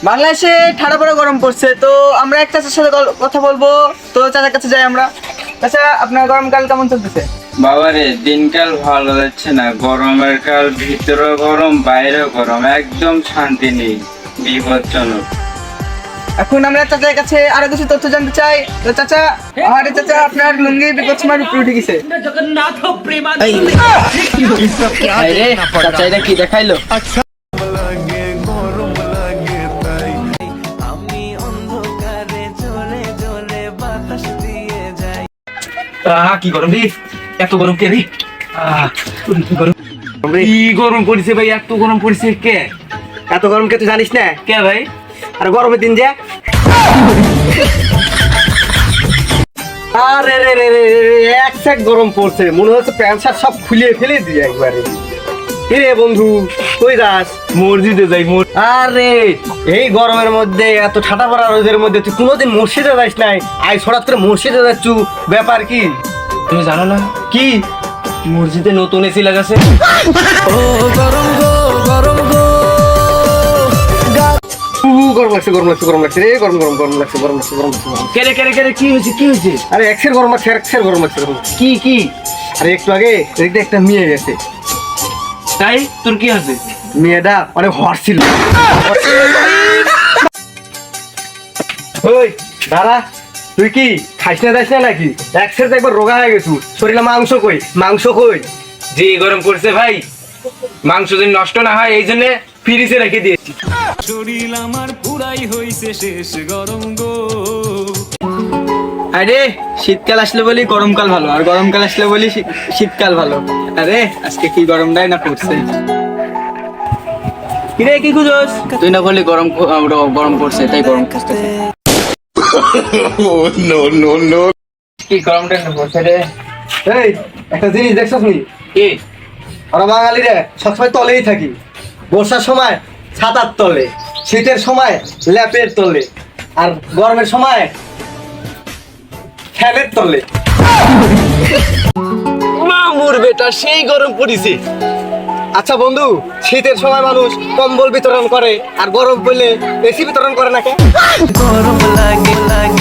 বাংলাদেশে ঠান্ডা পড়ে গরম পড়ছে, তো আমরা এক চাচার সাথে কথা বলবো। তো চাচার কাছে যাই আমরা। চাচা, আপনার গরমকাল কেমন চলতেছে? বাবারে, দিনকাল ভালো যাচ্ছে না। গরমের কাল, ভিতরে গরম বাইরে গরম, একদম শান্তি নেই, বিপজ্জনক। এখন আমরা চাচার কাছে আরো কিছু তথ্য জানতে চাই। তো চাচা, আরে চাচা, আপনার লুঙ্গি বিপদসীমার উপরে উঠে গেছে। চাচা, এটা কি দেখাইলো? কি গরম রে, এত গরম কে রে? কি গরম পড়েছে ভাই, এত গরম পড়েছে কে? এত গরম কে তুই জানিস না? কে ভাই? আর গরমের দিন যে আরে রে রে রে এক সেক গরম পড়ছে, মনে হচ্ছে প্যান্ট শার্ট সব খুলিয়ে ফেলে দিয়ে একবারে। কিরে বন্ধু, কই যাস? মসজিদে যাই। আরে এই গরমের মধ্যে, এত ঠাটা পড়া রোদের মধ্যে তুই কোনোদিন মসজিদে যাস নাই, আজ হঠাৎ করে মসজিদে যাচ্ছু, ব্যাপার কি? তুমি জানো না কি মসজিদে নতুন এসি লাগাছে? গরম লাগছে, গরম লাগছে, গরম লাগছে রে, গরম গরম গরম লাগছে, গরম লাগছে, গরম লাগছে, গরম লাগছে। কেরে কেরে কেরে কি হয়েছে, কি হয়েছে? আরে একশের গরম লাগছে, একশের গরম লাগছে, গরম লাগছে। কি কি? আরে একটু আগে দেখতে একটা মেয়ে গেছে, তাই তোর কি আছে? মেয়েটা অনেক হট ছিল। ওই দাঁড়া, তুই কি খাইস না যাইস না নাকি? একশের একবার রোগা হয়ে গেছু, শরীরে মাংস কই, মাংস কই? যে গরম পড়ছে ভাই, মাংস যদি নষ্ট না হয় এই জন্য ফ্রিজে রেখে দিয়েছি। শরীর আমার পুরাই হইছে শেষ গরম গো। আরে শীতকাল আসলে বলি গরমকাল ভালো, আর গরমকাল আসলে বলি শীতকাল ভালো। আরে আজকে কি গরমটাই না পড়ছে। কিরে, কি খুঁজোস? তুই না বললি গরম গরম পড়ছে, তাই গরম পড়ছে। কি গরমটা না পড়ছে রে? এই একটা জিনিস দেখছস নি? কি? আমরা বাঙালি রে সবসময় তলেই থাকি। বর্ষার সময় ছাতার তলে, শীতের সময় ল্যাপের তলে, আর গরমের সময় ফ্যানের তলে। মামুর বেটা, সেই গরম পড়েছে। আচ্ছা বন্ধু, শীতের সময় মানুষ কম্বল বিতরণ করে, আর গরম পড়লে এসি বিতরণ করে না কেন? গরম লাগে লাগে